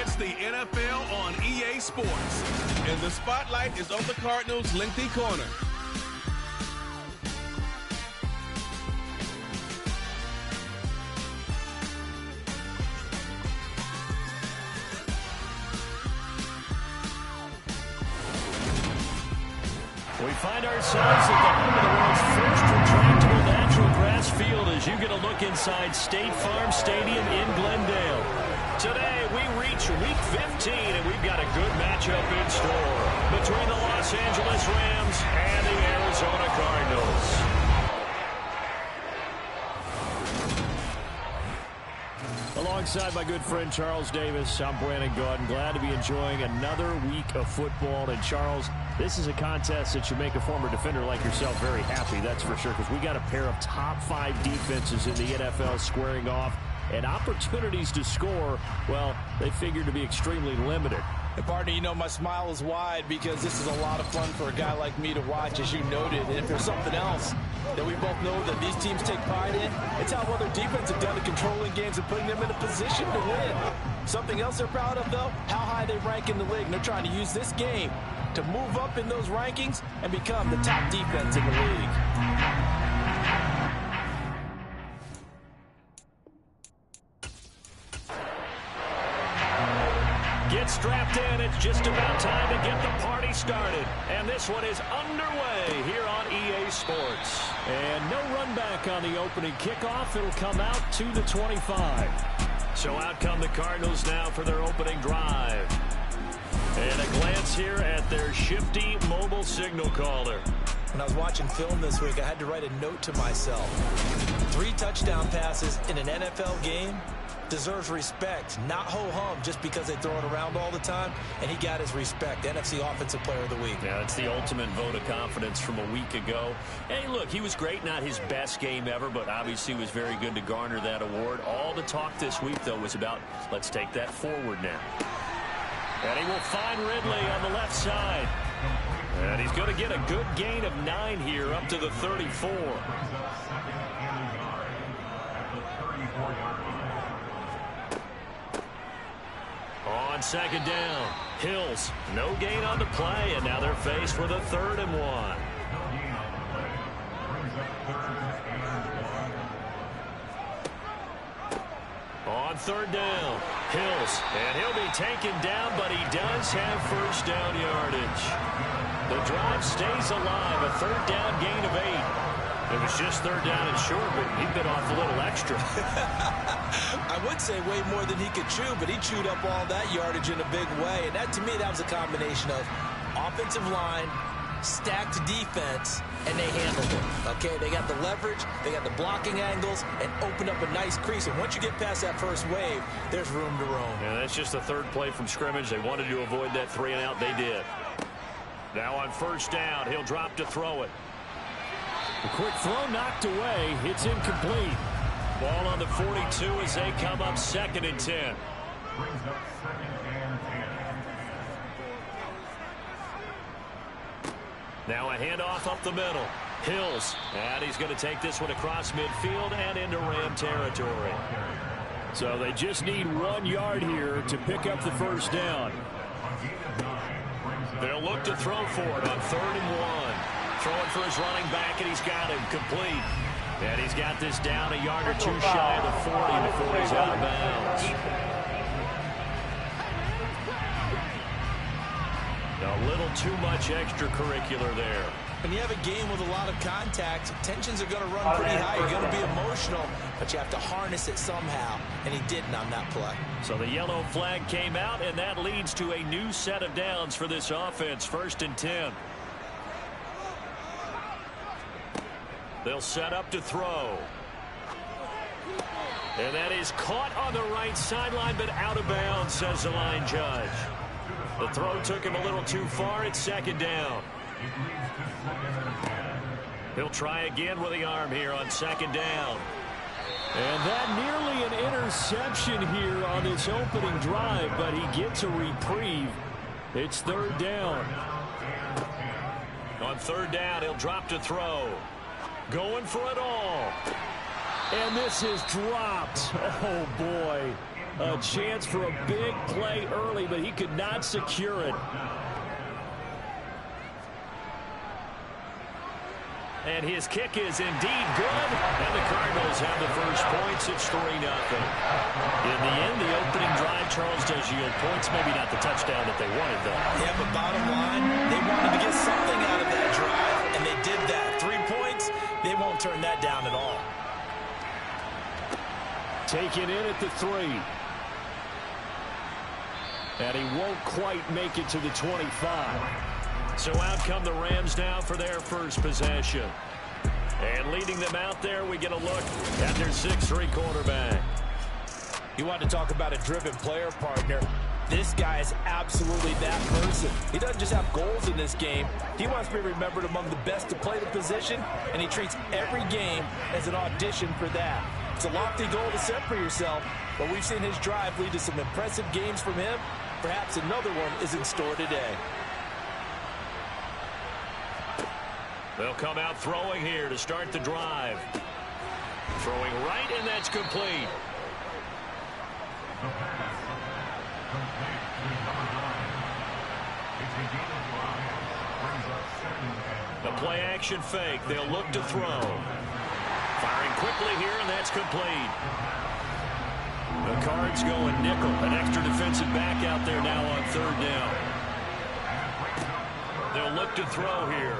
It's the NFL on EA Sports, and the spotlight is on the Cardinals' lengthy corner. We find ourselves at the home of the world's first retractable natural grass field as you get a look inside State Farm Stadium in Glendale. Today, we reach Week 15, and we've got a good matchup in store between the Los Angeles Rams and the Arizona Cardinals. Alongside my good friend Charles Davis, I'm Brandon Gordon. Glad to be enjoying another week of football. And Charles, this is a contest that should make a former defender like yourself very happy, that's for sure, because we got a pair of top 5 defenses in the NFL squaring off, and opportunities to score, well, they figure to be extremely limited. And partner, you know, my smile is wide because this is a lot of fun for a guy like me to watch, as you noted. And if there's something else that we both know that these teams take pride in, it's how well their defense have done at controlling games and putting them in a position to win. Something else they're proud of, though, how high they rank in the league. And they're trying to use this game to move up in those rankings and become the top defense in the league. Get strapped in. It's just about time to get the party started. And this one is underway here on EA Sports. And no run back on the opening kickoff. It'll come out to the 25. So out come the Cardinals now for their opening drive. And a glance here at their shifty mobile signal caller. When I was watching film this week, I had to write a note to myself. 3 touchdown passes in an NFL game deserves respect, not ho-hum just because they throw it around all the time, and he got his respect. NFC Offensive Player of the Week. Yeah, it's the ultimate vote of confidence from a week ago. Hey, look, he was great, not his best game ever, but obviously was very good to garner that award. All the talk this week, though, was about let's take that forward now. And he will find Ridley on the left side. And he's going to get a good gain of 9 here up to the 34. On second down, Hills, no gain on the play, and now they're faced with a 3rd and 1. On 3rd down, Hills, and he'll be taken down, but he does have first down yardage. The drive stays alive, a 3rd down gain of 8. It was just 3rd down and short, but he bit off a little extra. I would say way more than he could chew, but he chewed up all that yardage in a big way. And that, to me, that was a combination of offensive line, stacked defense, and they handled it. Okay, they got the leverage, they got the blocking angles, and opened up a nice crease. And once you get past that first wave, there's room to roam. Yeah, that's just the 3rd play from scrimmage. They wanted to avoid that 3 and out. They did. Now on first down, he'll drop to throw it. A quick throw knocked away. It's incomplete. Ball on the 42 as they come up 2nd and 10. Now a handoff up the middle. Hills, and he's going to take this one across midfield and into Ram territory. So they just need 1 yard here to pick up the first down. They'll look to throw for it on 3rd and 1. Throwing for his running back, and he's got him complete. And he's got this down a yard or 2 shy of the 40 before he's out of bounds. A little too much extracurricular there. When you have a game with a lot of contact, tensions are going to run pretty high. You're going to be emotional, but you have to harness it somehow, and he didn't on that play. So the yellow flag came out, and that leads to a new set of downs for this offense. 1st and 10. They'll set up to throw. And that is caught on the right sideline, but out of bounds, says the line judge. The throw took him a little too far. It's 2nd down. He'll try again with the arm here on 2nd down. And that nearly an interception here on this opening drive, but he gets a reprieve. It's 3rd down. On 3rd down, he'll drop to throw. Going for it all. And this is dropped. Oh, boy. A chance for a big play early, but he could not secure it. And his kick is indeed good. And the Cardinals have the first points. It's 3-0. In the end, the opening drive, Charles, does yield points. Maybe not the touchdown that they wanted, though. Yeah, but bottom line, they wanted to get something out of that drive, and they did that. 3 points, they won't turn that down at all. Taken in at the 3. And he won't quite make it to the 25. So out come the Rams now for their first possession. And leading them out there, we get a look at their 6'3" quarterback. You want to talk about a driven player, partner. This guy is absolutely that person. He doesn't just have goals in this game. He wants to be remembered among the best to play the position, and he treats every game as an audition for that. It's a lofty goal to set for yourself, but we've seen his drive lead to some impressive games from him. Perhaps another one is in store today. They'll come out throwing here to start the drive. Throwing right, and that's complete. The play action fake. They'll look to throw. Firing quickly here, and that's complete. The Cards going nickel. An extra defensive back out there now on 3rd down. They'll look to throw here.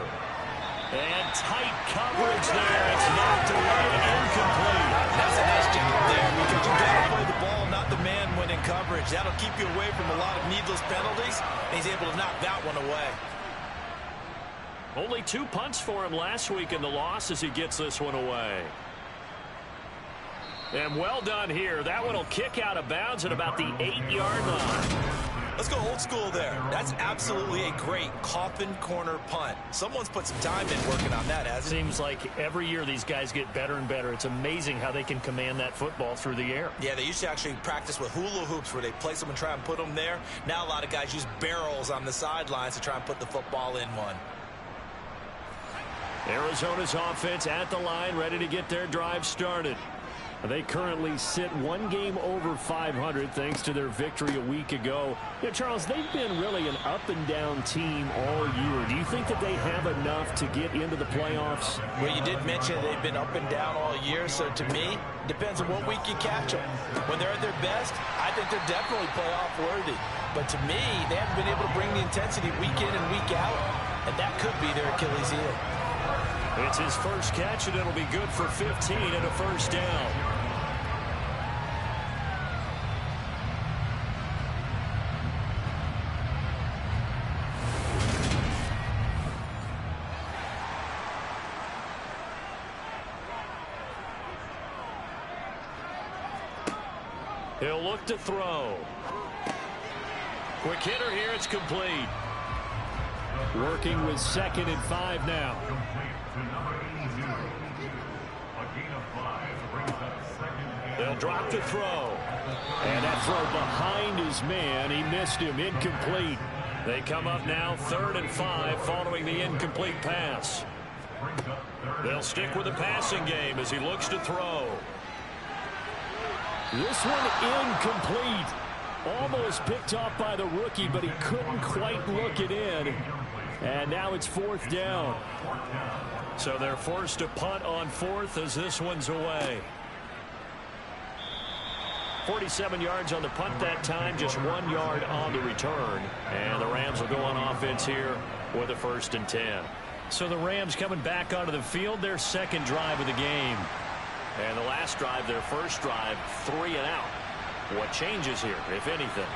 And tight coverage there. It's knocked away. Incomplete. That's a nice job there because you got to play the ball, not the man when in coverage. That'll keep you away from a lot of needless penalties. And he's able to knock that one away. Only 2 punts for him last week in the loss as he gets this one away. And well done here. That one will kick out of bounds at about the 8-yard line. Let's go old school there. That's absolutely a great coffin corner punt. Someone's put some time in working on that, hasn't it? Seems like every year these guys get better and better. It's amazing how they can command that football through the air. Yeah, they used to actually practice with hula hoops where they place them and try and put them there. Now a lot of guys use barrels on the sidelines to try and put the football in one. Arizona's offense at the line, ready to get their drive started. They currently sit 1 game over 500 thanks to their victory a week ago. Yeah, Charles, they've been really an up-and-down team all year. Do you think that they have enough to get into the playoffs? Well, you did mention they've been up and down all year, so to me, depends on what week you catch them. When they're at their best, I think they're definitely playoff worthy. But to me, they haven't been able to bring the intensity week in and week out, and that could be their Achilles heel. It's his first catch, and it'll be good for 15 and a first down. He'll look to throw. Quick hitter here. It's complete. Working with 2nd and 5 now. They'll drop the throw. And that throw behind his man. He missed him. Incomplete. They come up now 3rd and 5 following the incomplete pass. They'll stick with the passing game as he looks to throw. This one incomplete. Almost picked off by the rookie, but he couldn't quite look it in. And now it's 4th down. So they're forced to punt on 4th as this one's away. 47 yards on the punt that time, just 1 yard on the return. And the Rams will go on offense here with a 1st and 10. So the Rams coming back onto the field, their 2nd drive of the game. And the last drive, their first drive, 3 and out. What changes here, if anything?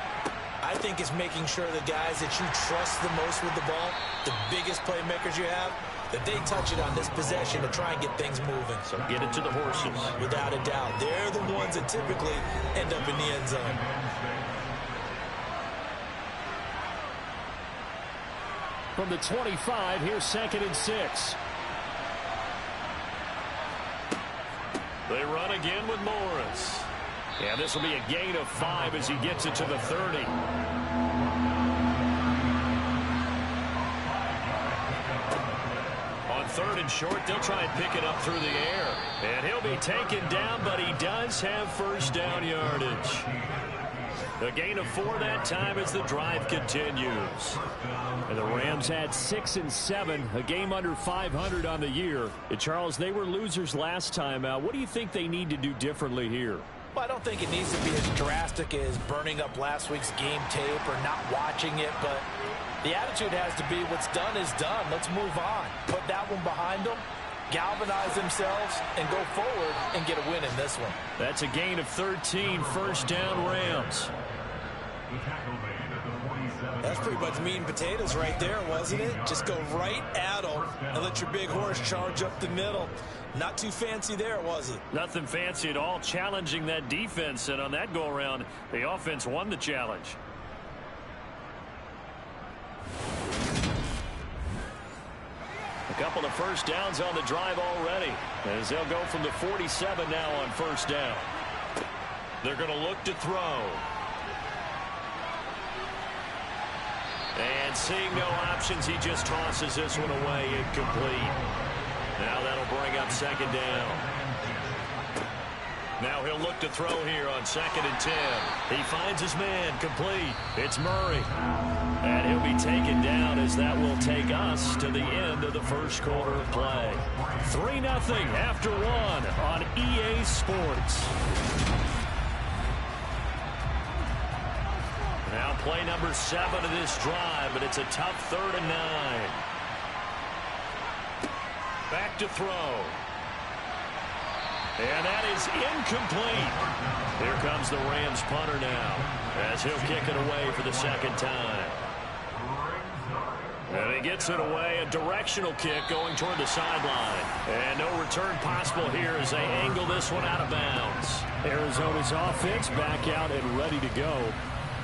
I think it's making sure the guys that you trust the most with the ball, the biggest playmakers you have, that they touch it on this possession to try and get things moving. So get it to the horses. Without a doubt. They're the ones that typically end up in the end zone. From the 25, here's 2nd and 6. They run again with Morris. And this will be a gain of 5 as he gets it to the 30. On 3rd and short, they'll try and pick it up through the air. And he'll be taken down, but he does have first down yardage. A gain of 4 that time as the drive continues. And the Rams had 6 and 7, a game under 500 on the year. And Charles, they were losers last time out. What do you think they need to do differently here? Well, I don't think it needs to be as drastic as burning up last week's game tape or not watching it, but the attitude has to be what's done is done. Let's move on. Put that one behind them, galvanize themselves, and go forward and get a win in this one. That's a gain of 13, first down Rams. That's pretty much meat and potatoes right there, wasn't it? Just go right at them and let your big horse charge up the middle. Not too fancy there, was it? Nothing fancy at all, challenging that defense, and on that go-around, the offense won the challenge. A couple of first downs on the drive already, as they'll go from the 47 now on first down. They're going to look to throw. And seeing no options, he just tosses this one away, incomplete. Now that'll bring up second down. Now he'll look to throw here on 2nd and 10. He finds his man, complete. It's Murray. And he'll be taken down as that will take us to the end of the first quarter of play. 3-0 after 1 on EA Sports. Now play number 7 of this drive, but it's a tough 3rd and 9. Back to throw. And that is incomplete. Here comes the Rams punter now, as he'll kick it away for the second time. And he gets it away, a directional kick going toward the sideline. And no return possible here as they angle this one out of bounds. Arizona's offense back out and ready to go.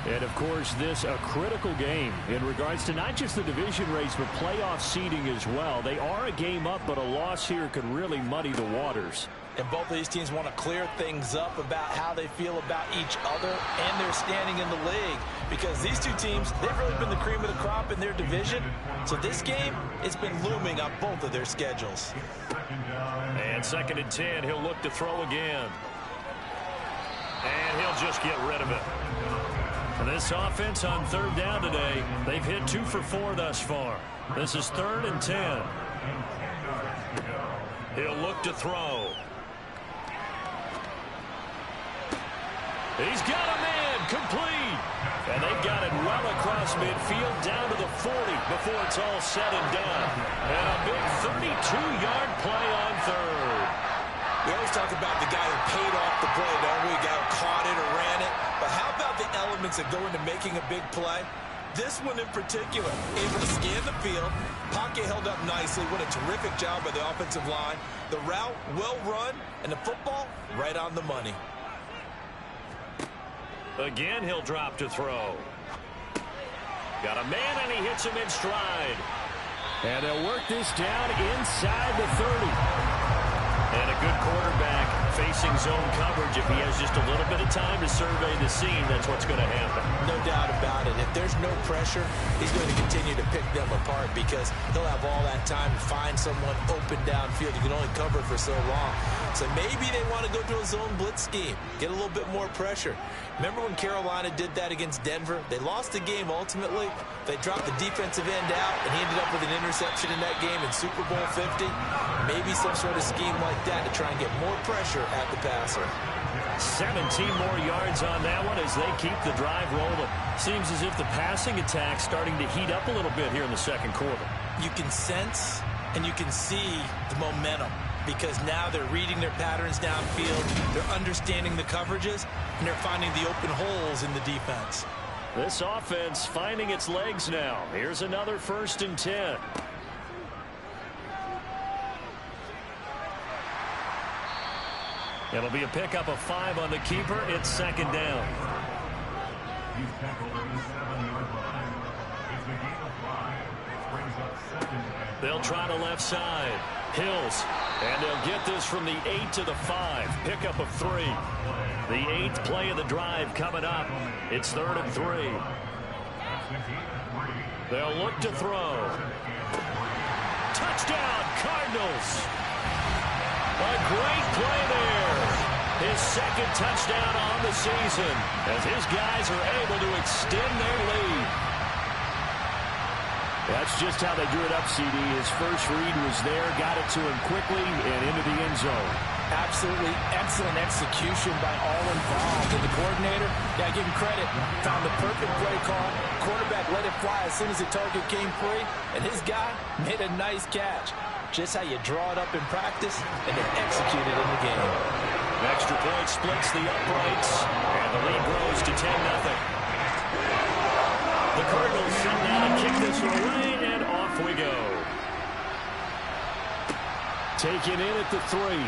And, of course, this a critical game in regards to not just the division race, but playoff seeding as well. They are a game up, but a loss here could really muddy the waters. And both of these teams want to clear things up about how they feel about each other and their standing in the league. Because these two teams, they've really been the cream of the crop in their division. So this game, it's been looming on both of their schedules. And 2nd and 10, he'll look to throw again. And he'll just get rid of it. This offense on 3rd down today, they've hit 2 for 4 thus far. This is 3rd and 10. He'll look to throw. He's got a man, complete. And they've got it well across midfield down to the 40 before it's all said and done. And a big 32-yard play on 3rd. We always talk about the guy who paid off the play, don't we? The guy who caught it or ran it. But how about the elements that go into making a big play? This one in particular, able to scan the field. Pocket held up nicely. What a terrific job by the offensive line. The route, well run, and the football, right on the money. Again, he'll drop to throw. Got a man, and he hits him in stride. And they'll work this down inside the 30. And a good quarterback facing zone coverage. If he has just a little bit of time to survey the scene, that's what's going to happen. No doubt about it. If there's no pressure, he's going to continue to pick them apart because he'll have all that time to find someone open downfield. You can only cover for so long. So maybe they want to go to a zone blitz scheme, get a little bit more pressure. Remember when Carolina did that against Denver? They lost the game ultimately. They dropped the defensive end out, and he ended up with an interception in that game in Super Bowl 50. Maybe some sort of scheme like that to try and get more pressure at the passer. 17 more yards on that one as they keep the drive rolling. Seems as if the passing attack's starting to heat up a little bit here in the second quarter. You can sense and you can see the momentum because now they're reading their patterns downfield, they're understanding the coverages, and they're finding the open holes in the defense. This offense finding its legs now. Here's another 1st and 10. It'll be a pickup of 5 on the keeper. It's 2nd down. They'll try to left side. Hills. And they'll get this from the 8 to the 5. Pickup of 3. The 8th play of the drive coming up. It's 3rd and 3. They'll look to throw. Touchdown, Cardinals. A great play there. his second touchdown on the season, as his guys are able to extend their lead. That's just how they drew it up, CD. His first read was there, got it to him quickly, and into the end zone. Absolutely excellent execution by all involved. And the coordinator, got to give him credit, found the perfect play call. Quarterback let it fly as soon as the target came free, and his guy made a nice catch. Just how you draw it up in practice and then execute it in the game. An extra point splits the uprights, and the lead grows to 10-0. The Cardinals sit down and kick this away, and off we go. Taken in at the 3.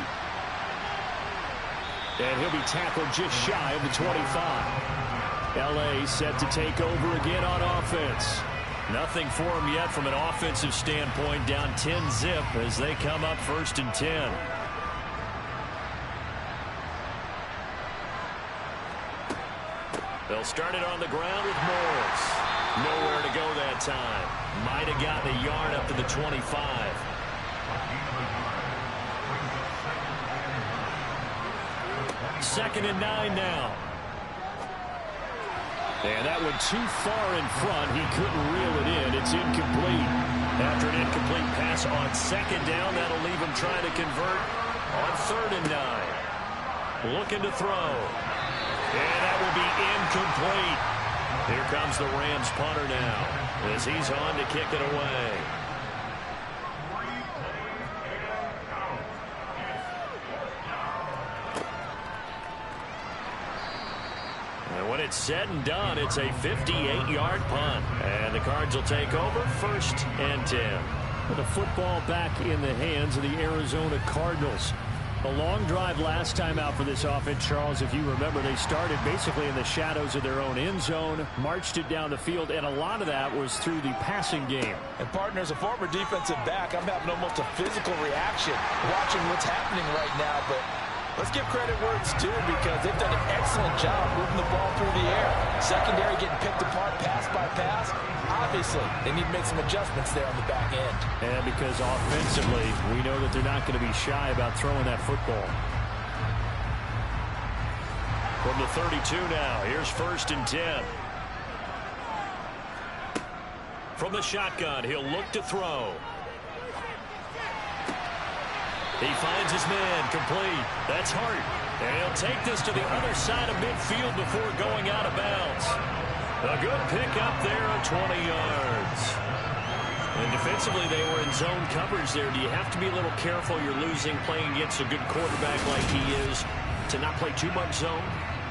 And he'll be tackled just shy of the 25. L.A. set to take over again on offense. Nothing for him yet from an offensive standpoint, down 10-zip as they come up 1st and 10. They'll start it on the ground with Morris. Nowhere to go that time. Might have gotten a yard up to the 25. Second and 9 now. And that one too far in front. He couldn't reel it in. It's incomplete. After an incomplete pass on 2nd down, that'll leave him trying to convert on 3rd and 9. Looking to throw. And that will be incomplete. Here comes the Rams punter now as he's on to kick it away. And when it's said and done, it's a 58-yard punt. And the Cards will take over 1st and 10. With the football back in the hands of the Arizona Cardinals. A long drive last time out for this offense, Charles. If you remember, they started basically in the shadows of their own end zone, marched it down the field, and a lot of that was through the passing game. And partner, as a former defensive back, I'm having almost a physical reaction watching what's happening right now. But let's give credit where it's due, because they've done an excellent job moving the ball through the air. Secondary getting picked apart pass by pass. Obviously, they need to make some adjustments there on the back end. And because offensively, we know that they're not going to be shy about throwing that football. From the 32 now, here's 1st and 10. From the shotgun, he'll look to throw. He finds his man, complete. That's Hart. And he'll take this to the other side of midfield before going out of bounds. A good pickup there of 20 yards. And defensively, they were in zone coverage there. Do you have to be a little careful? You're losing playing against a good quarterback like he is to not play too much zone?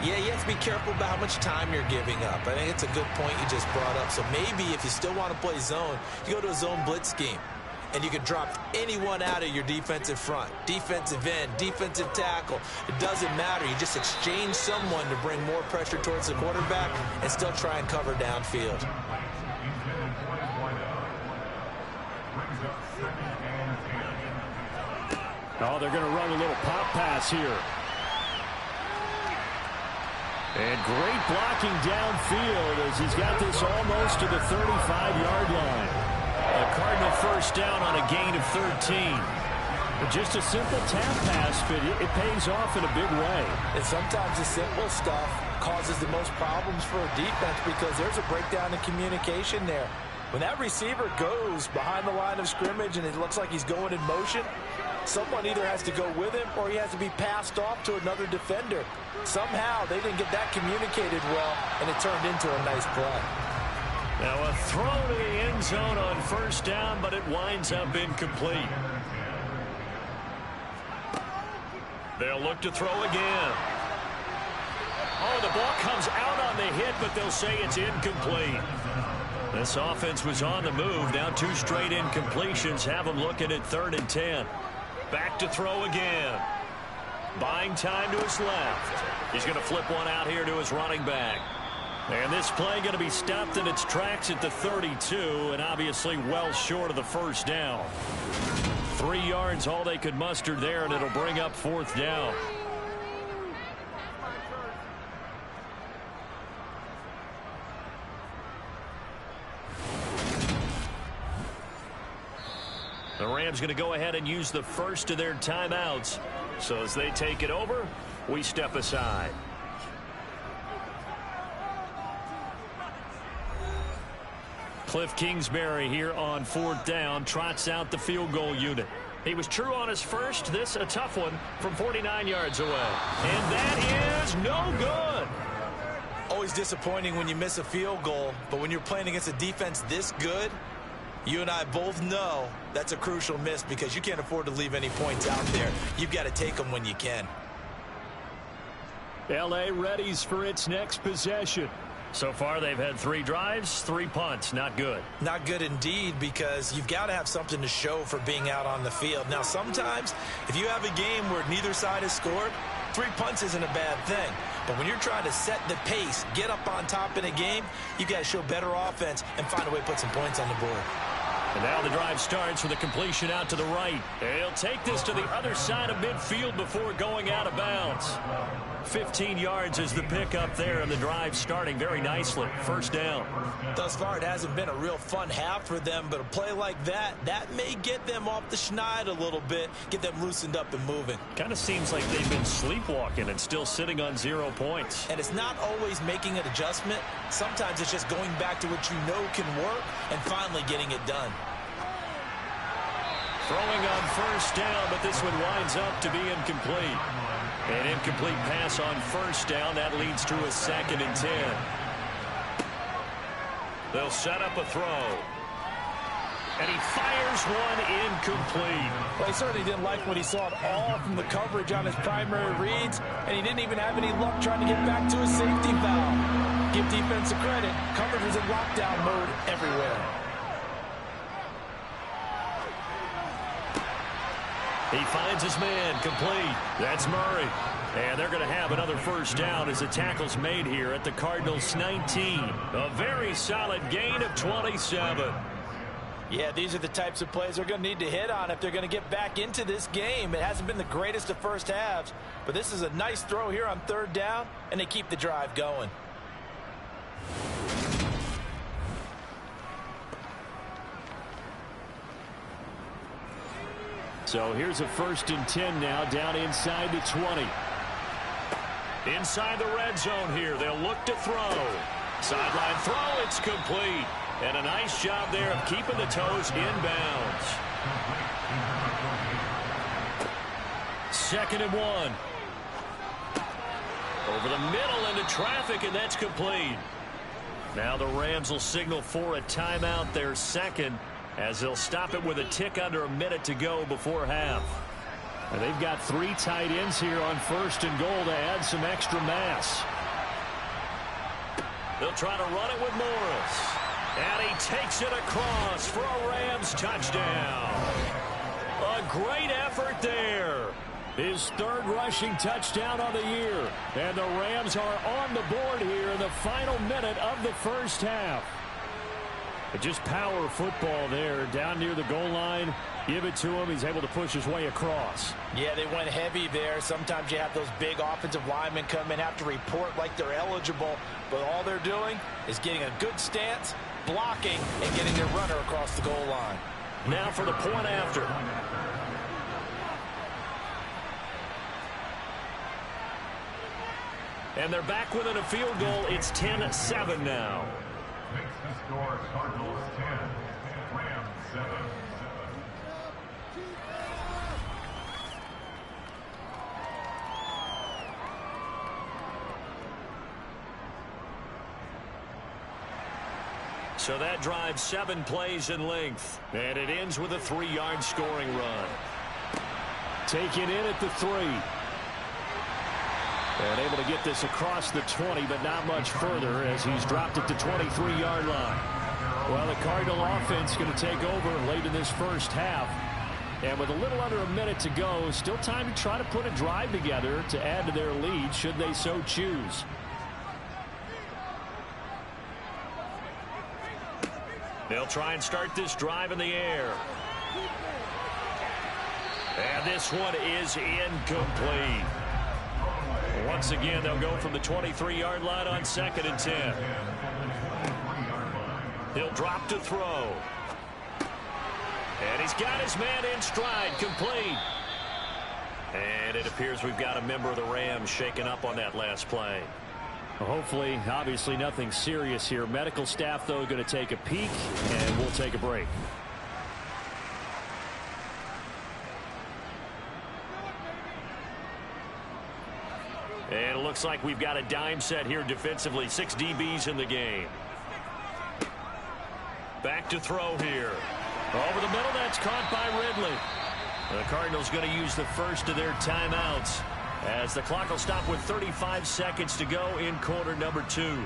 Yeah, you have to be careful about how much time you're giving up. I think it's a good point you just brought up. So maybe if you still want to play zone, you go to a zone blitz scheme. And you can drop anyone out of your defensive front. Defensive end, defensive tackle. It doesn't matter. You just exchange someone to bring more pressure towards the quarterback and still try and cover downfield. Oh, they're going to run a little pop pass here. And great blocking downfield as he's got this almost to the 35-yard line. A Cardinal 1st down on a gain of 13. Just a simple tap pass, but it pays off in a big way. And sometimes the simple stuff causes the most problems for a defense because there's a breakdown in communication there. When that receiver goes behind the line of scrimmage and it looks like he's going in motion, someone either has to go with him or he has to be passed off to another defender. Somehow they didn't get that communicated well, and it turned into a nice play. Now a throw to the end zone on 1st down, but it winds up incomplete. They'll look to throw again. Oh, the ball comes out on the hit, but they'll say it's incomplete. This offense was on the move. Now 2 straight incompletions have them looking at 3rd and 10. Back to throw again. Buying time to his left. He's going to flip one out here to his running back. And this play going to be stopped in its tracks at the 32, and obviously well short of the 1st down. 3 yards all they could muster there, and it'll bring up 4th down. The Rams going to go ahead and use the first of their timeouts. So as they take it over, We step aside. Cliff Kingsbury here on 4th down trots out the field goal unit. He was true on his first. This a tough one from 49 yards away. And that is no good. Always disappointing when you miss a field goal, but when you're playing against a defense this good, you and I both know that's a crucial miss because you can't afford to leave any points out there. You've got to take them when you can. L.A. readies for its next possession. So far, they've had 3 drives, 3 punts. Not good. Not good indeed, because you've got to have something to show for being out on the field. Now, sometimes, if you have a game where neither side has scored, 3 punts isn't a bad thing. But when you're trying to set the pace, get up on top in a game, you've got to show better offense and find a way to put some points on the board. And now the drive starts with a completion out to the right. He'll take this to the other side of midfield before going out of bounds. 15 yards is the pickup there, and the drive starting very nicely. First down. Thus far, it hasn't been a real fun half for them, but a play like that may get them off the schneid a little bit, get them loosened up and moving. Kind of seems like they've been sleepwalking and still sitting on 0 points. And it's not always making an adjustment. Sometimes it's just going back to what you know can work and finally getting it done. Throwing on first down, but this one winds up to be incomplete. An incomplete pass on first down. That leads to a 2nd and 10. They'll set up a throw. And he fires one incomplete. Well, he certainly didn't like what he saw at all from the coverage on his primary reads, and he didn't even have any luck trying to get back to his safety valve. Give defense a credit. Coverage was in lockdown mode everywhere. He finds his man complete. That's Murray. And they're going to have another first down as the tackle's made here at the Cardinals 19. A very solid gain of 27. Yeah, these are the types of plays they're going to need to hit on if they're going to get back into this game. It hasn't been the greatest of first halves, but this is a nice throw here on 3rd down, and they keep the drive going. So here's a 1st and 10 now, down inside the 20. Inside the red zone here, they'll look to throw. Sideline throw, it's complete. And a nice job there of keeping the toes inbounds. 2nd and 1. Over the middle into traffic, and that's complete. Now the Rams will signal for a timeout, their 2nd, as they'll stop it with a tick under a minute to go before half. And they've got 3 tight ends here on 1st and goal to add some extra mass. They'll try to run it with Morris. And he takes it across for a Rams touchdown. A great effort there. His 3rd rushing touchdown on the year. And the Rams are on the board here in the final minute of the first half. But just power football there down near the goal line. Give it to him. He's able to push his way across. Yeah, they went heavy there. Sometimes you have those big offensive linemen come in, have to report like they're eligible. But all they're doing is getting a good stance, blocking, and getting their runner across the goal line. Now for the point after. And they're back within a field goal. It's 10-7 now. Makes the score Cardinals 10, Rams 7. So that drives 7 plays in length. And it ends with a 3-yard scoring run. Taken in at the 3. And able to get this across the 20, but not much further as he's dropped it to 23-yard line. Well, the Cardinal offense going to take over late in this first half. And with a little under a minute to go, still time to try to put a drive together to add to their lead should they so choose. They'll try and start this drive in the air. And this one is incomplete. Once again, they'll go from the 23-yard line on 2nd and 10. He'll drop to throw. And he's got his man in stride, complete. And it appears we've got a member of the Rams shaken up on that last play. Well, hopefully, obviously nothing serious here. Medical staff, though, going to take a peek, and we'll take a break. And it looks like we've got a dime set here defensively. 6 DBs in the game. Back to throw here. Over the middle, that's caught by Ridley. The Cardinals going to use the first of their timeouts as the clock will stop with 35 seconds to go in quarter number 2.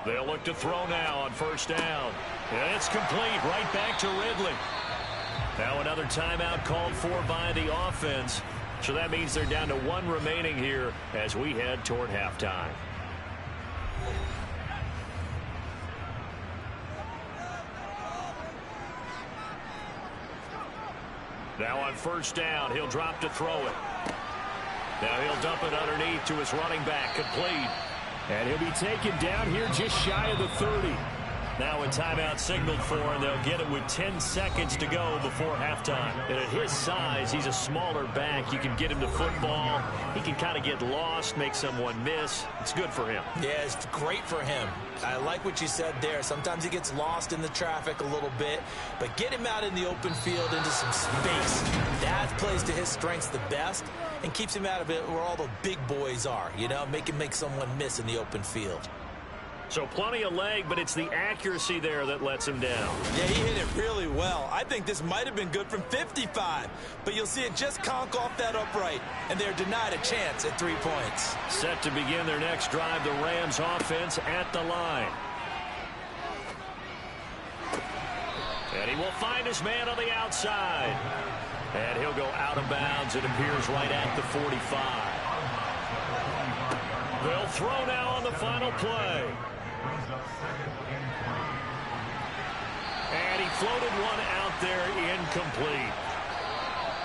They'll look to throw now on first down. And it's complete right back to Ridley. Now another timeout called for by the offense. So that means they're down to 1 remaining here as we head toward halftime. Now on first down, he'll drop to throw it. Now he'll dump it underneath to his running back, complete. And he'll be taken down here just shy of the 30. Now a timeout signaled for, and they'll get it with 10 seconds to go before halftime. And at his size, he's a smaller back. You can get him to football. He can kind of get lost, make someone miss. It's good for him. Yeah, it's great for him. I like what you said there. Sometimes he gets lost in the traffic a little bit, but get him out in the open field into some space. That plays to his strengths the best and keeps him out of it where all the big boys are, you know, make someone miss in the open field. So plenty of leg, but it's the accuracy there that lets him down. Yeah, he hit it really well. I think this might have been good from 55, but you'll see it just conk off that upright, and they're denied a chance at 3 points. Set to begin their next drive, the Rams offense at the line. And he will find his man on the outside. And he'll go out of bounds. It appears right at the 45. They'll throw now on the final play. And he floated one out there incomplete.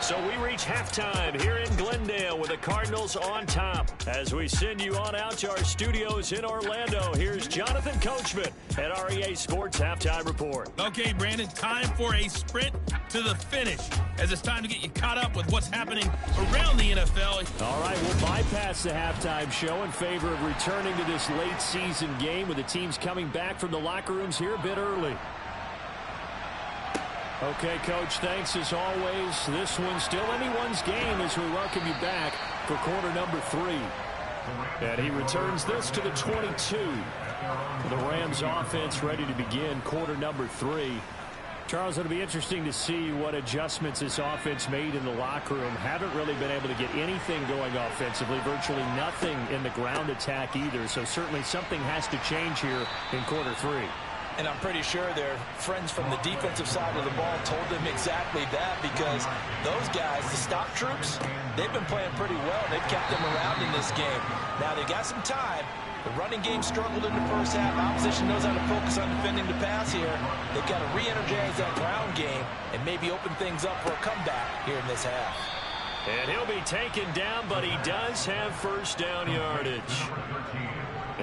So we reach halftime here in Glendale with the Cardinals on top. As we send you on out to our studios in Orlando, here's Jonathan Coachman at our EA Sports Halftime Report. Okay, Brandon, time for a sprint to the finish, as it's time to get you caught up with what's happening around the NFL. All right, we'll bypass the halftime show in favor of returning to this late season game with the teams coming back from the locker rooms here a bit early. Okay, Coach, thanks as always. This one's still anyone's game as we welcome you back for quarter number 3. And he returns this to the 22. The Rams offense ready to begin quarter number 3. Charles, it'll be interesting to see what adjustments this offense made in the locker room. Haven't really been able to get anything going offensively, virtually nothing in the ground attack either. So certainly something has to change here in quarter 3. And I'm pretty sure their friends from the defensive side of the ball told them exactly that, because those guys, the stop troops, they've been playing pretty well. They've kept them around in this game. Now they got some time. The running game struggled in the first half. Opposition knows how to focus on defending the pass here. They've got to re-energize that ground game and maybe open things up for a comeback here in this half. And he'll be taken down, but he does have first down yardage.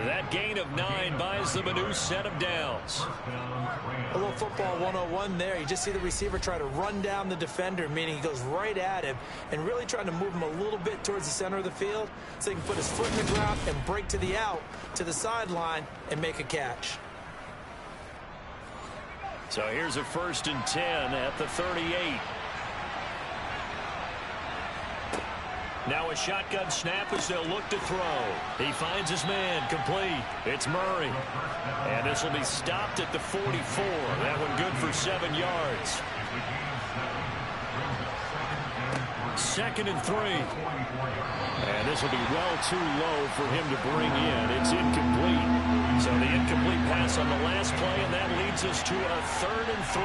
That gain of 9 buys them a new set of downs. A little football 101 there. You just see the receiver try to run down the defender, meaning he goes right at him and really trying to move him a little bit towards the center of the field so he can put his foot in the ground and break to the out, to the sideline, and make a catch. So here's a 1st and 10 at the 38. Now a shotgun snap as they'll look to throw. He finds his man, complete. It's Murray. And this will be stopped at the 44. That one good for 7 yards. 2nd and 3. And this will be well too low for him to bring in. It's incomplete. So the incomplete pass on the last play, and that leads us to a 3rd and 3.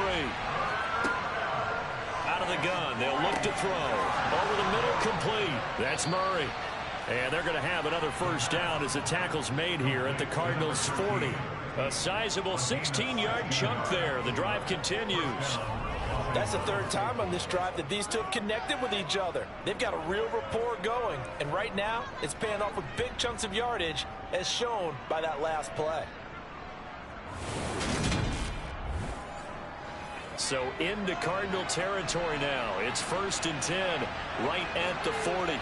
Out of the gun, they'll look to throw. Over the middle, complete. That's Murray. And they're going to have another first down as the tackle's made here at the Cardinals' 40. A sizable 16-yard chunk there. The drive continues. That's the 3rd time on this drive that these two have connected with each other. They've got a real rapport going. And right now, it's paying off with big chunks of yardage, as shown by that last play. So into Cardinal territory now. It's 1st and 10, right at the 40.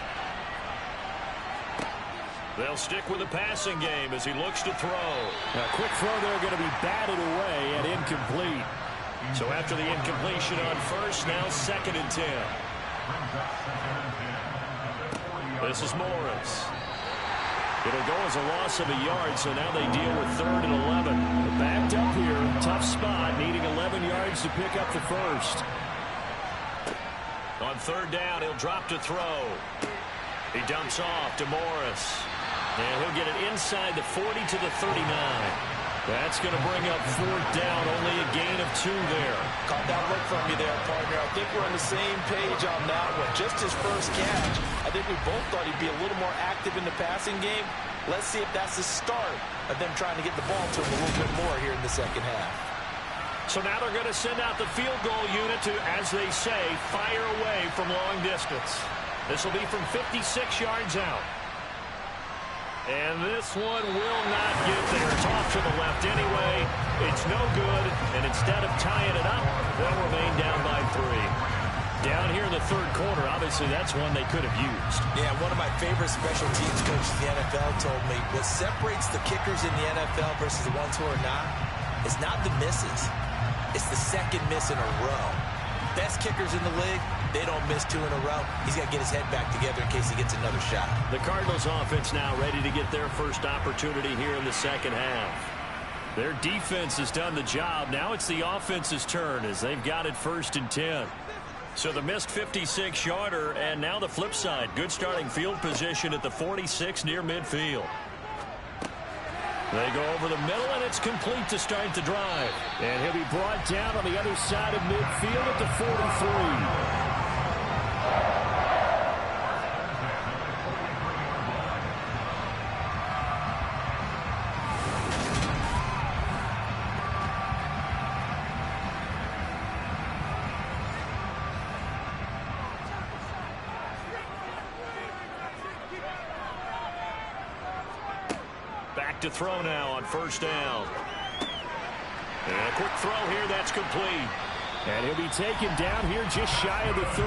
They'll stick with the passing game as he looks to throw. A quick throw there going to be batted away and incomplete. So after the incompletion on first, now 2nd and 10. This is Morris. It'll go as a loss of a yard, so now they deal with 3rd and 11. They're backed up here. Tough spot, needing 11 yards to pick up the first. On 3rd down, he'll drop to throw. He dumps off to Morris. And he'll get it inside the 40 to the 39. That's going to bring up 4th down, only a gain of 2 there. Caught that look from you there, partner. I think we're on the same page on that one. Just his first catch. I think we both thought he'd be a little more active in the passing game. Let's see if that's the start of them trying to get the ball to him a little bit more here in the second half. So now they're going to send out the field goal unit to, as they say, fire away from long distance. This will be from 56 yards out. And this one will not get there. It's off to the left anyway. It's no good. And instead of tying it up, they'll remain down by 3. Down here in the 3rd quarter, obviously that's one they could have used. Yeah, one of my favorite special teams coaches in the NFL told me what separates the kickers in the NFL versus the ones who are not is not the misses. It's the second miss in a row. Best kickers in the league, they don't miss 2 in a row. He's got to get his head back together in case he gets another shot. The Cardinals offense now ready to get their first opportunity here in the second half. Their defense has done the job. Now it's the offense's turn as they've got it 1st and 10. So the missed 56-yarder, and now the flip side. Good starting field position at the 46 near midfield. They go over the middle, and it's complete to start the drive. And he'll be brought down on the other side of midfield at the 43. To throw now on 1st down. And a quick throw here, that's complete. And he'll be taken down here just shy of the 30.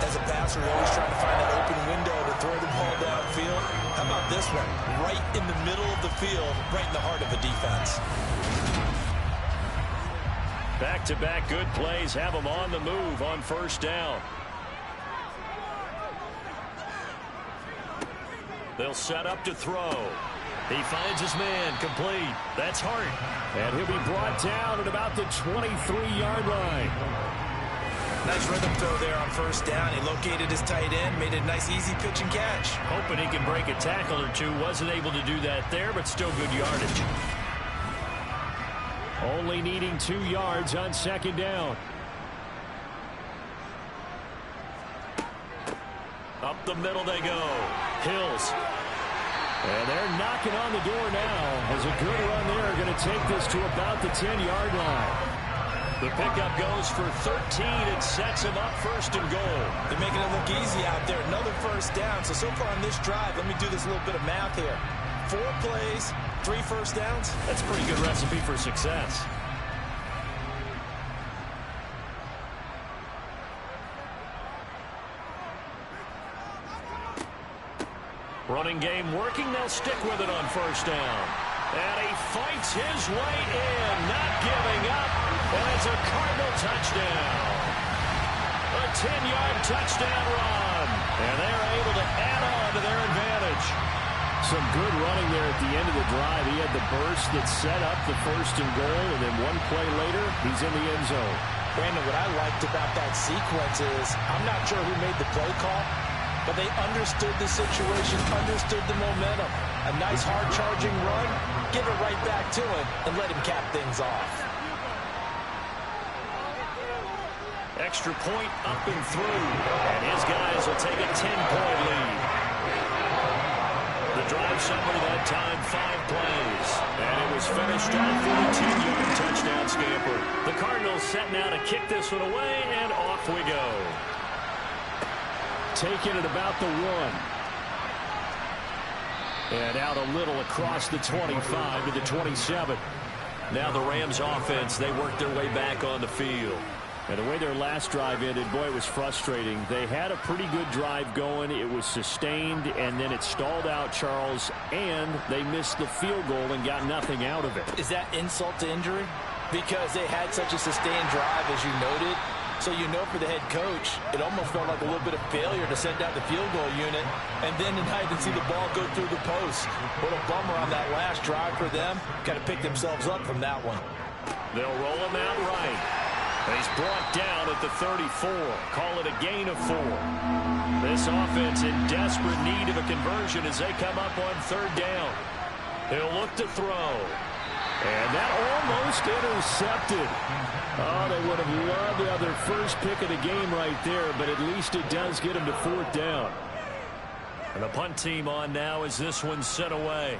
As a passer, you're always trying to find that open window to throw the ball downfield. How about this one? Right in the middle of the field, right in the heart of the defense. Back-to-back good plays have them on the move on 1st down. They'll set up to throw. He finds his man, complete. That's Hart. And he'll be brought down at about the 23-yard line. Nice rhythm throw there on 1st down. He located his tight end, made it a nice easy pitch and catch. Hoping he can break a tackle or two. Wasn't able to do that there, but still good yardage. Only needing 2 yards on 2nd down. Up the middle they go. Hills. And they're knocking on the door now as a good run there going to take this to about the 10-yard line. The pickup goes for 13 and sets him up 1st and goal. They're making it look easy out there. Another 1st down. So far on this drive, let me do this little bit of math here. 4 plays, 3 1st downs. That's a pretty good recipe for success. Running game working. They'll stick with it on 1st down. And he fights his way in, not giving up. And it's a Cardinal touchdown. A 10-yard touchdown run. And they're able to add on to their advantage. Some good running there at the end of the drive. He had the burst that set up the 1st and goal, and then one play later, he's in the end zone. Brandon, what I liked about that sequence is I'm not sure who made the play call, but they understood the situation, understood the momentum. A nice hard-charging run, give it right back to him, and let him cap things off. Extra point up and through, and his guys will take a 10-point lead. The drive summary that time, 5 plays, and it was finished off with a 10-yard touchdown scamper. The Cardinals set now to kick this one away, and off we go. Taken at about the 1. And out a little across the 25 to the 27. Now the Rams offense, they work their way back on the field. And the way their last drive ended, boy, it was frustrating. They had a pretty good drive going. It was sustained, and then it stalled out, Charles, and they missed the field goal and got nothing out of it. Is that insult to injury? Because they had such a sustained drive, as you noted. So you know for the head coach, it almost felt like a little bit of failure to send out the field goal unit, and then tonight to see the ball go through the post. What a bummer on that last drive for them. Got to pick themselves up from that one. They'll roll him out right. He's brought down at the 34. Call it a gain of 4. This offense in desperate need of a conversion as they come up on 3rd down. He'll look to throw. And that almost intercepted. Oh, they would have loved to have their first pick of the game right there, but at least it does get them to 4th down. And the punt team on now as this one's sent away.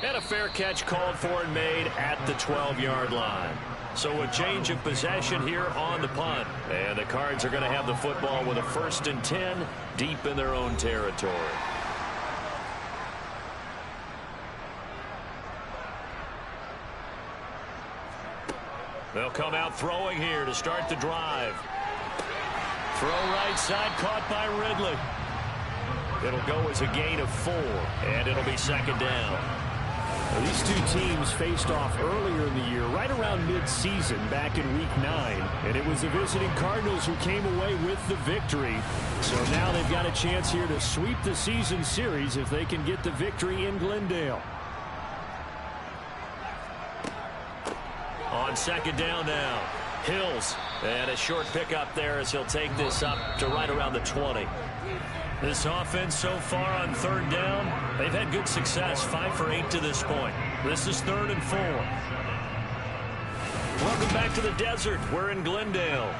And a fair catch called for and made at the 12-yard line. So a change of possession here on the punt. And the Cards are going to have the football with a 1st and 10 deep in their own territory. They'll come out throwing here to start the drive. Throw right side caught by Ridley. It'll go as a gain of 4, and it'll be 2nd down. Now, these two teams faced off earlier in the year, right around mid-season, back in Week 9. And it was the visiting Cardinals who came away with the victory. So now they've got a chance here to sweep the season series if they can get the victory in Glendale. On 2nd down now, Hills. And a short pickup there as he'll take this up to right around the 20. This offense so far on 3rd down, they've had good success, 5 for 8 to this point. This is 3rd and 4. Welcome back to the desert. We're in Glendale.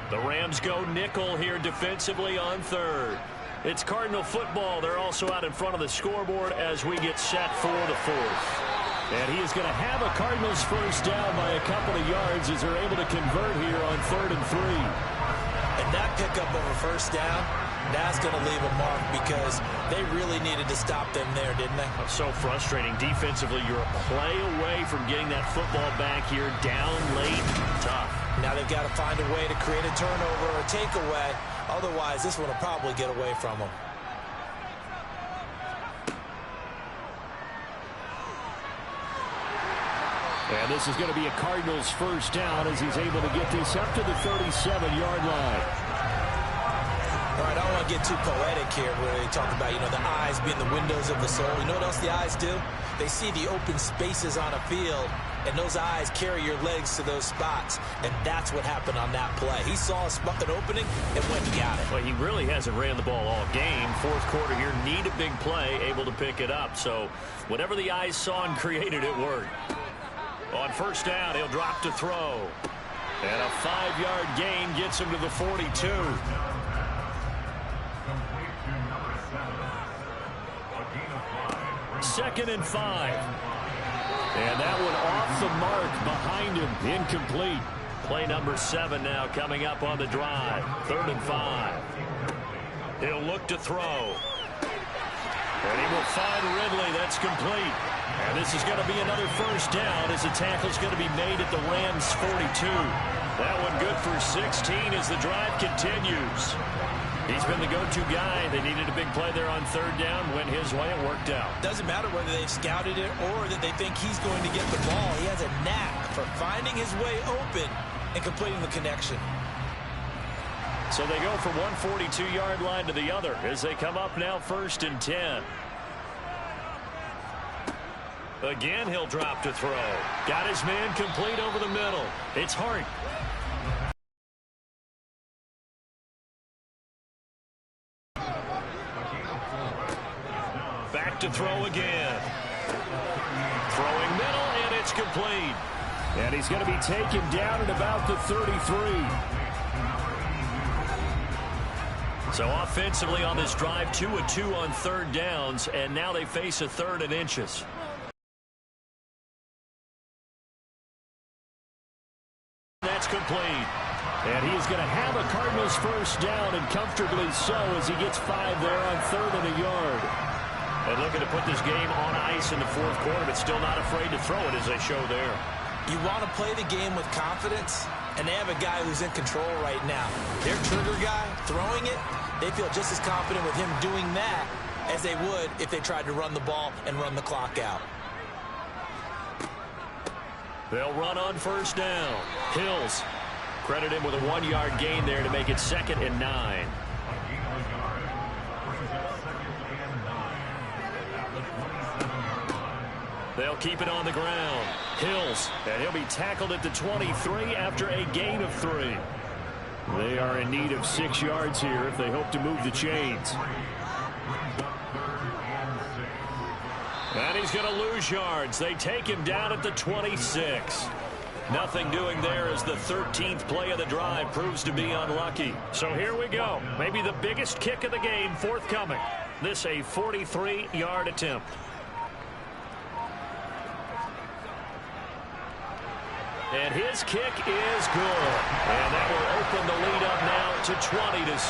The Rams go nickel here defensively on 3rd. It's Cardinal football. They're also out in front of the scoreboard as we get set for the 4th. And he is going to have a Cardinals 1st down by a couple of yards as they're able to convert here on 3rd and 3. And that pickup of a 1st down, that's going to leave a mark because they really needed to stop them there, didn't they? So frustrating. Defensively, you're a play away from getting that football back here down late. Tough. Now they've got to find a way to create a turnover or takeaway. Otherwise, this one will probably get away from them. And this is going to be a Cardinals 1st down as he's able to get this up to the 37-yard line. All right, I don't want to get too poetic here where they talk about, the eyes being the windows of the soul. You know what else the eyes do? They see the open spaces on a field, and those eyes carry your legs to those spots. And that's what happened on that play. He saw an opening and went and got it. Well, he really hasn't ran the ball all game. 4th quarter here, need a big play, able to pick it up. So whatever the eyes saw and created, it worked. On 1st down, he'll drop to throw. And a 5-yard gain gets him to the 42. Second and 5. And that one off the mark behind him. Incomplete. Play number 7 now coming up on the drive. 3rd and 5. He'll look to throw. And he will find Ridley. That's complete. And this is going to be another 1st down as the tackle's going to be made at the Rams' 42. That one good for 16 as the drive continues. He's been the go-to guy. They needed a big play there on 3rd down. Went his way. It worked out. Doesn't matter whether they've scouted it or that they think he's going to get the ball. He has a knack for finding his way open and completing the connection. So they go from one 42-yard line to the other as they come up now 1st and 10. Again, he'll drop to throw. Got his man complete over the middle. It's Hart. Back to throw again. Throwing middle, and it's complete. And he's going to be taken down at about the 33. So offensively on this drive, 2 of 2 on 3rd downs, and now they face a 3rd and inches. That's complete. And he's going to have a Cardinals 1st down, and comfortably so as he gets 5 there on 3rd and a yard. And looking to put this game on ice in the fourth quarter, but still not afraid to throw it as they show there. You want to play the game with confidence, and they have a guy who's in control right now. Their trigger guy throwing it, they feel just as confident with him doing that as they would if they tried to run the ball and run the clock out. They'll run on first down. Hills credit him with a 1-yard gain there to make it 2nd and 9. They'll keep it on the ground. Hills, and he'll be tackled at the 23 after a gain of 3. They are in need of 6 yards here if they hope to move the chains. And he's going to lose yards. They take him down at the 26. Nothing doing there as the 13th play of the drive proves to be unlucky. So here we go. Maybe the biggest kick of the game forthcoming. This a 43-yard attempt. And his kick is good. And that will open the lead up now to 20-7.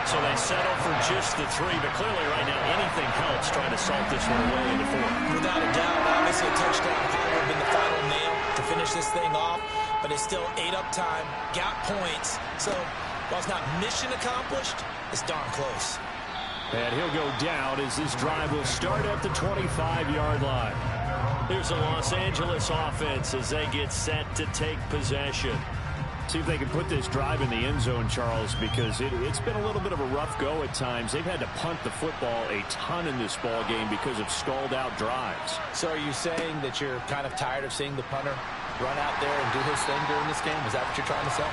So they settle for just the 3, but clearly right now anything helps trying to salt this one away in the fourth. Without a doubt, obviously a touchdown probably would have been the final nail to finish this thing off, but it's still ate up time, got points. So while it's not mission accomplished, it's darn close. And he'll go down as this drive will start at the 25-yard line. Here's the Los Angeles offense as they get set to take possession. See if they can put this drive in the end zone, Charles, because it's been a little bit of a rough go at times. They've had to punt the football a ton in this ball game because of stalled-out drives. So are you saying that you're kind of tired of seeing the punter run out there and do his thing during this game? Is that what you're trying to say?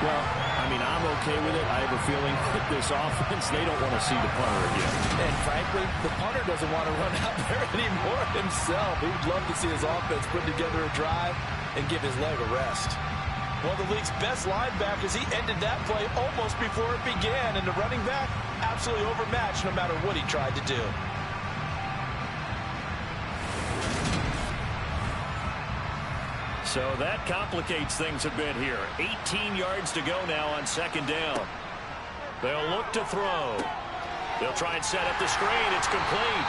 Well, I mean, I'm okay with it. I have a feeling with this offense, they don't want to see the punter again. And frankly, the punter doesn't want to run out there anymore himself. He would love to see his offense put together a drive and give his leg a rest. One of the league's best linebackers, he ended that play almost before it began, and the running back absolutely overmatched no matter what he tried to do. So that complicates things a bit here. 18 yards to go now on 2nd down. They'll look to throw. They'll try and set up the screen. It's complete.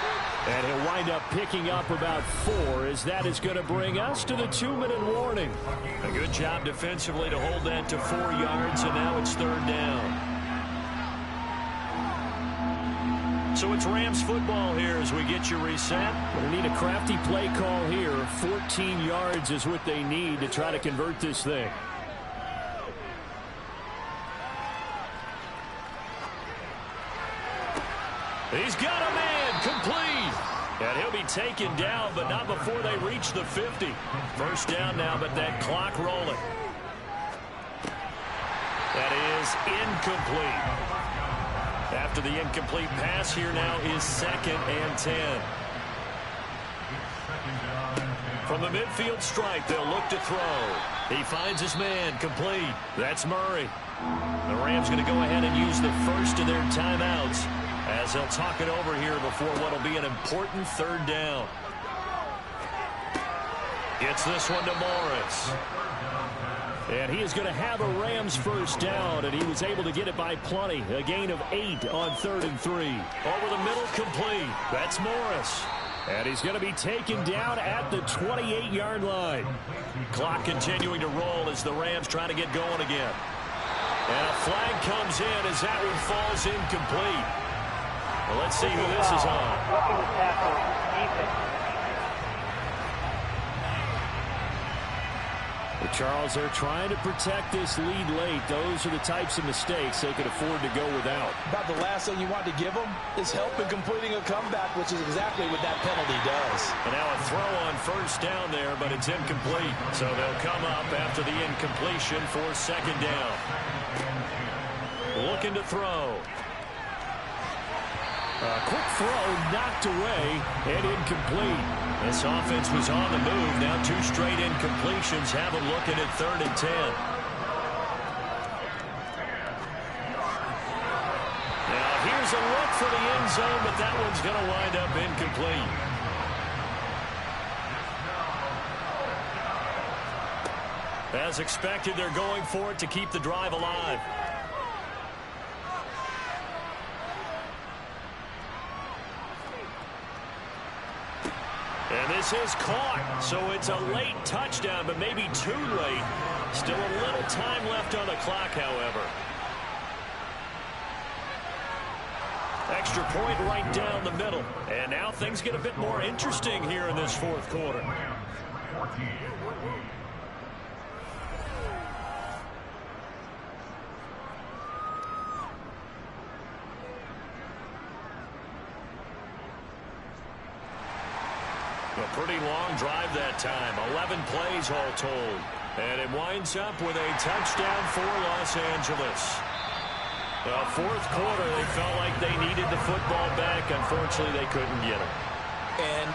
And he'll wind up picking up about 4 as that is going to bring us to the 2-minute warning. A good job defensively to hold that to 4 yards, and now it's 3rd down. So it's Rams football here as we get you reset. Going to need a crafty play call here. 14 yards is what they need to try to convert this thing. He's got a man complete. And he'll be taken down, but not before they reach the 50. First down now, but that clock rolling. That is incomplete. After the incomplete pass, here now is 2nd and 10. From the midfield stripe, they'll look to throw. He finds his man complete. That's Murray. The Rams going to go ahead and use the first of their timeouts as they'll talk it over here before what will be an important 3rd down. Gets this one to Morris. And he is going to have a Rams first down, and he was able to get it by plenty. A gain of 8 on 3rd and 3. Over the middle, complete. That's Morris. And he's going to be taken down at the 28-yard line. Clock continuing to roll as the Rams try to get going again. And a flag comes in as that one falls incomplete. Well, let's see who this is on. Charles, they're trying to protect this lead late. Those are the types of mistakes they could afford to go without. About the last thing you want to give them is help in completing a comeback, which is exactly what that penalty does. And now a throw on first down there, but it's incomplete. So they'll come up after the incompletion for 2nd down. Looking to throw. A quick throw knocked away and incomplete. This offense was on the move. Now 2 straight incompletions have them looking at 3rd and 10. Now here's a look for the end zone, but that one's going to wind up incomplete. As expected, they're going for it to keep the drive alive. this is caught. So it's a late touchdown, but maybe too late. Still a little time left on the clock, however. Extra point right down the middle. And now things get a bit more interesting here in this fourth quarter. A pretty long drive that time. 11 plays all told. And it winds up with a touchdown for Los Angeles. Well, fourth quarter, they felt like they needed the football back. Unfortunately, they couldn't get it. And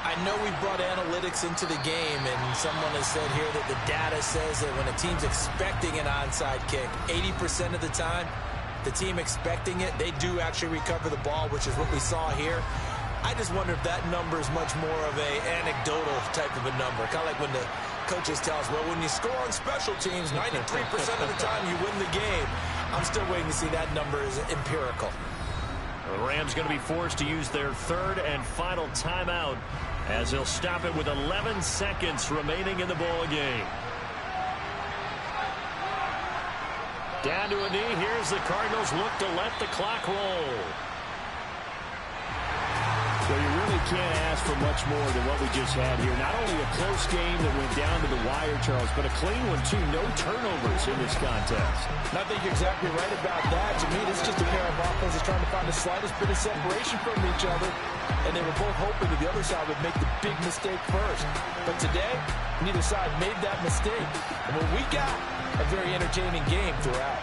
I know we brought analytics into the game, and someone has said here that the data says that when a team's expecting an onside kick, 80% of the time, the team expecting it, they do actually recover the ball, which is what we saw here. I just wonder if that number is much more of a anecdotal type of a number. Kind of like when the coaches tell us, well, when you score on special teams, 93% of the time you win the game. I'm still waiting to see that number is empirical. The Rams going to be forced to use their third and final timeout as they'll stop it with 11 seconds remaining in the ball game. Down to a knee. Here's the Cardinals look to let the clock roll. Well, you really can't ask for much more than what we just had here. Not only a close game that went down to the wire, Charles, but a clean one, too. No turnovers in this contest. And I think you're exactly right about that. To me, this is just a pair of offenses trying to find the slightest bit of separation from each other. And they were both hoping that the other side would make the big mistake first. But today, neither side made that mistake. And what we got, a very entertaining game throughout.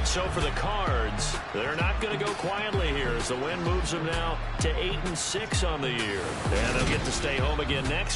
So for the Cards, they're not going to go quietly here as the win moves them now to 8-6 on the year. And they'll get to stay home again next week.